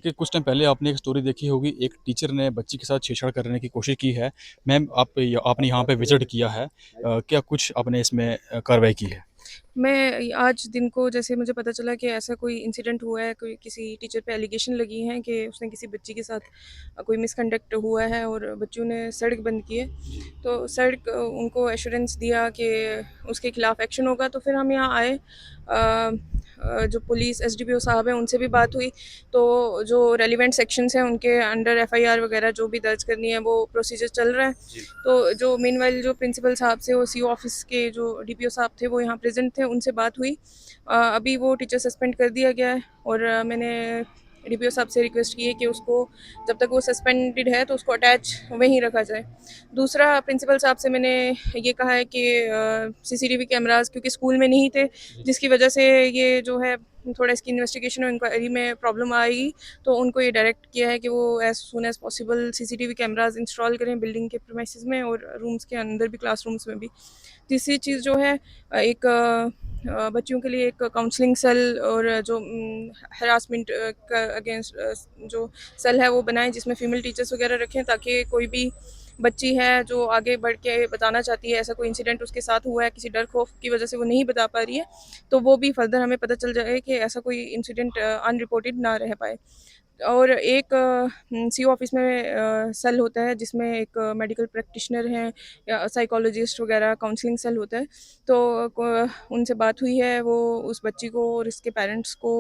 कि कुछ टाइम पहले आपने एक स्टोरी देखी होगी, एक टीचर ने बच्ची के साथ छेड़छाड़ करने की कोशिश की है। मैम आपने यहाँ पे विजिट किया है, क्या कुछ आपने इसमें कार्रवाई की है? मैं आज दिन को जैसे मुझे पता चला कि ऐसा कोई इंसिडेंट हुआ है, कोई किसी टीचर पे एलिगेशन लगी हैं कि उसने किसी बच्ची के साथ कोई मिसकंडक्ट हुआ है और बच्चों ने सड़क बंद की है। जी। तो सड़क उनको एश्योरेंस दिया कि उसके खिलाफ एक्शन होगा, तो फिर हम यहाँ आए। जो पुलिस एसडीपीओ साहब हैं उनसे भी बात हुई। तो जो रेलिवेंट सेक्शंस हैं उनके अंडर एफआईआर वगैरह जो भी दर्ज करनी है वो प्रोसीजर चल रहा है। जी। तो जो मीनवाइल जो प्रिंसिपल साहब से वो सीओ ऑफिस के जो डीपीओ साहब थे वो यहाँ प्रेजेंट थे, उनसे बात हुई। अभी वो टीचर सस्पेंड कर दिया गया है और मैंने डीपीओ साहब से रिक्वेस्ट की है कि उसको जब तक वो सस्पेंडेड है तो उसको अटैच वहीं रखा जाए। दूसरा, प्रिंसिपल साहब से मैंने ये कहा है कि सीसीटीवी कैमरास क्योंकि स्कूल में नहीं थे, जी। जिसकी वजह से ये जो है थोड़ा इसकी इन्वेस्टिगेशन और इंक्वायरी में प्रॉब्लम आएगी। तो उनको ये डायरेक्ट किया है कि वो as soon as possible CCTV cameras install करें बिल्डिंग के प्रीमाइसेस में और रूम्स के अंदर भी, क्लासरूम्स में भी। तीसरी चीज़ जो है, एक बच्चियों के लिए एक काउंसलिंग सेल और जो हरासमेंट का अगेंस्ट जो सेल है वो बनाएं, जिसमें फीमेल टीचर्स वगैरह रखें, ताकि कोई भी बच्ची है जो आगे बढ़ के बताना चाहती है, ऐसा कोई इंसिडेंट उसके साथ हुआ है किसी डर खौफ की वजह से वो नहीं बता पा रही है, तो वो भी फर्दर हमें पता चल जाए कि ऐसा कोई इंसिडेंट अनरिपोर्टेड ना रह पाए। और एक सीओ ऑफिस में सेल होता है जिसमें एक मेडिकल प्रैक्टिशनर हैं या साइकोलॉजिस्ट वगैरह, काउंसलिंग सेल होता है। तो उनसे बात हुई है, वो उस बच्ची को और इसके पेरेंट्स को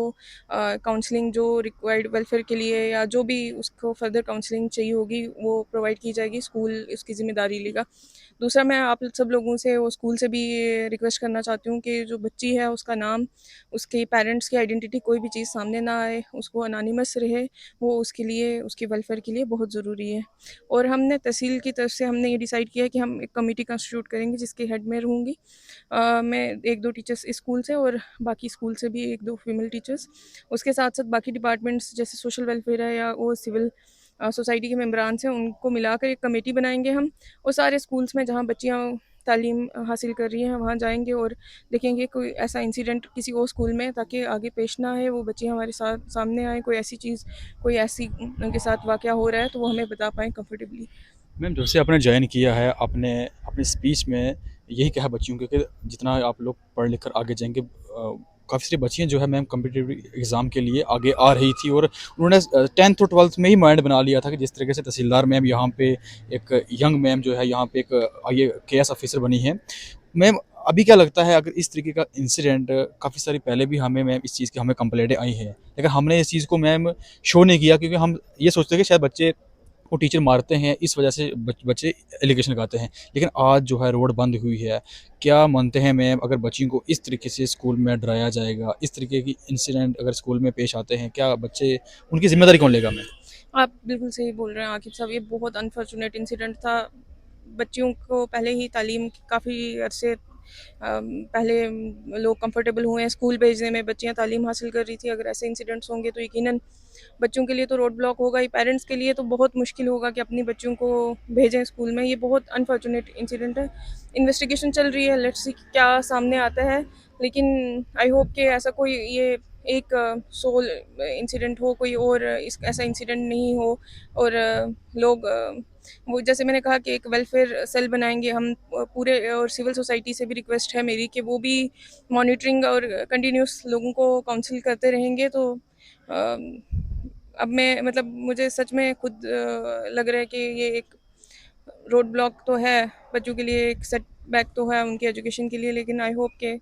काउंसलिंग जो रिक्वायर्ड वेलफेयर के लिए या जो भी उसको फर्दर काउंसलिंग चाहिए होगी वो प्रोवाइड की जाएगी, स्कूल उसकी ज़िम्मेदारी लेगा। दूसरा, मैं आप सब लोगों से वो स्कूल से भी रिक्वेस्ट करना चाहती हूँ कि जो बच्ची है उसका नाम, उसके पेरेंट्स की आइडेंटिटी, कोई भी चीज़ सामने ना आए, उसको अनोनिमस रहे, वो उसके लिए, उसके वेलफेयर के लिए बहुत ज़रूरी है। और हमने तहसील की तरफ से हमने ये डिसाइड किया है कि हम एक कमेटी कंस्टिट्यूट करेंगे जिसके हेड में रहूँगी मैं, 1-2 टीचर्स इस स्कूल से और बाकी स्कूल से भी 1-2 फीमेल टीचर्स। उसके साथ-साथ बाकी डिपार्टमेंट्स जैसे सोशल वेलफेयर है या वो सिविल सोसाइटी के मेंबरान्स हैं, उनको मिलाकर एक कमेटी बनाएँगे हम और सारे स्कूल्स में जहाँ बच्चियाँ तालीम हासिल कर रही हैं वहाँ जाएँगे और देखेंगे कोई ऐसा इंसिडेंट किसी और स्कूल में, ताकि आगे पेश ना आए, वो बच्चियाँ हमारे साथ सामने आएँ, कोई ऐसी चीज़, कोई ऐसी उनके साथ वाक़या हो रहा है तो वो हमें बता पाएँ कंफर्टेबली। मैम जब से आपने ज्वाइन किया है, आपने अपनी स्पीच में यही कहा बच्चियों को कि जितना आप लोग पढ़ लिख कर आगे जाएँगे, काफ़ी सारी बच्चियाँ जो है मैम कॉम्पिटिटिव एग्ज़ाम के लिए आगे आ रही थी और उन्होंने 10th और 12th में ही माइंड बना लिया था कि जिस तरीके से तहसीलदार मैम यहाँ पे एक यंग मैम जो है यहाँ पे एक आई केएस ऑफिसर बनी है। मैम अभी क्या लगता है, अगर इस तरीके का इंसिडेंट काफ़ी सारी पहले भी हमें मैम इस चीज़ की हमें कंप्लेंटें आई हैं, लेकिन हमने इस चीज़ को मैम शो नहीं किया क्योंकि हम ये सोचते हैं कि शायद बच्चे को टीचर मारते हैं, इस वजह से बच्चे एलिगेशन लगाते हैं। लेकिन आज जो है रोड बंद हुई है, क्या मानते हैं मैम, अगर बच्चियों को इस तरीके से स्कूल में डराया जाएगा, इस तरीके की इंसिडेंट अगर स्कूल में पेश आते हैं, क्या बच्चे उनकी ज़िम्मेदारी कौन लेगा मैम? आप बिल्कुल सही बोल रहे हैं आकिब साहब, ये बहुत अनफॉर्चुनेट इंसिडेंट था। बच्चियों को पहले ही तालीम काफ़ी अरसे पहले लोग कंफर्टेबल हुए हैं स्कूल भेजने में, बच्चियां तालीम हासिल कर रही थी। अगर ऐसे इंसिडेंट्स होंगे तो यकीनन बच्चों के लिए तो रोड ब्लॉक होगा ही, पेरेंट्स के लिए तो बहुत मुश्किल होगा कि अपनी बच्चियों को भेजें स्कूल में। ये बहुत अनफॉर्चुनेट इंसिडेंट है। इन्वेस्टिगेशन चल रही है, लेट्स सी क्या सामने आता है। लेकिन आई होप कि ऐसा कोई ये एक सोल इंसिडेंट हो, कोई और इस ऐसा इंसिडेंट नहीं हो। और लोग वो जैसे मैंने कहा कि एक वेलफेयर सेल बनाएंगे हम पूरे, और सिविल सोसाइटी से भी रिक्वेस्ट है मेरी कि वो भी मॉनिटरिंग और कंटिन्यूस लोगों को काउंसिल करते रहेंगे। तो अब मैं मतलब मुझे सच में खुद लग रहा है कि ये एक रोड ब्लॉक तो है बच्चों के लिए, एक सेटबैक तो है उनकी एजुकेशन के लिए। लेकिन आई होप के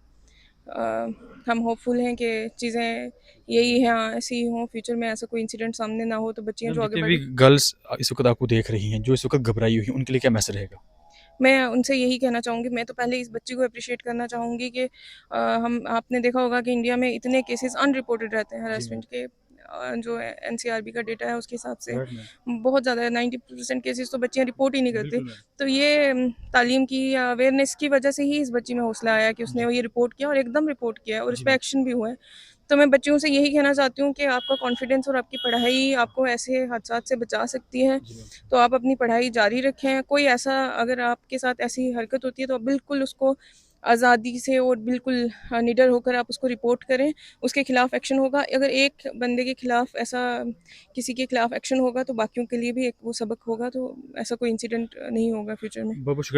हम होपफुल हैं कि चीज़ें यही हैं, ऐसी ही हों, फ्यूचर में ऐसा कोई इंसिडेंट सामने ना हो तो बच्चियाँ मैम जो आगे जितनी भी बढ़ें। गर्ल्स इस वक़्त आपको देख रही हैं, जो इस वक़्त घबराई हुई हैं, उनके लिए क्या मैसेज रहेगा? मैं उनसे यही कहना चाहूँगी, मैं तो पहले इस बच्ची को अप्रिशिएट करना चाहूँगी कि हम आपने देखा होगा कि इंडिया में इतने केसेस अनरिपोर्टेड रहते हैं जी मैम। हरासमेंट के। जो एनसीआरबी का डेटा है उसके हिसाब से राइट मैम। बहुत ज़्यादा 90% केसेस तो बच्चियाँ रिपोर्ट ही नहीं करती। बिल्कुल मैम। तो ये तालीम की या अवेयरनेस की वजह से ही इस बच्ची में हौसला आया कि उसने जी। ये रिपोर्ट किया और एकदम रिपोर्ट किया और इस जी पर मैम। एक्शन भी हुआ है। तो मैं बच्चियों से यही कहना चाहती हूँ कि आपका कॉन्फिडेंस और आपकी पढ़ाई आपको ऐसे हादसात से बचा सकती है। जी मैम। तो आप अपनी पढ़ाई जारी रखें। कोई ऐसा अगर आपके साथ ऐसी हरकत होती है तो आप बिल्कुल उसको आज़ादी से और बिल्कुल निडर होकर आप उसको रिपोर्ट करें, उसके खिलाफ एक्शन होगा। अगर एक बंदे के खिलाफ ऐसा किसी के खिलाफ एक्शन होगा तो बाकियों के लिए भी एक वो सबक होगा, तो ऐसा कोई इंसिडेंट नहीं होगा फ्यूचर में। बहुत बहुत शुक्रिया।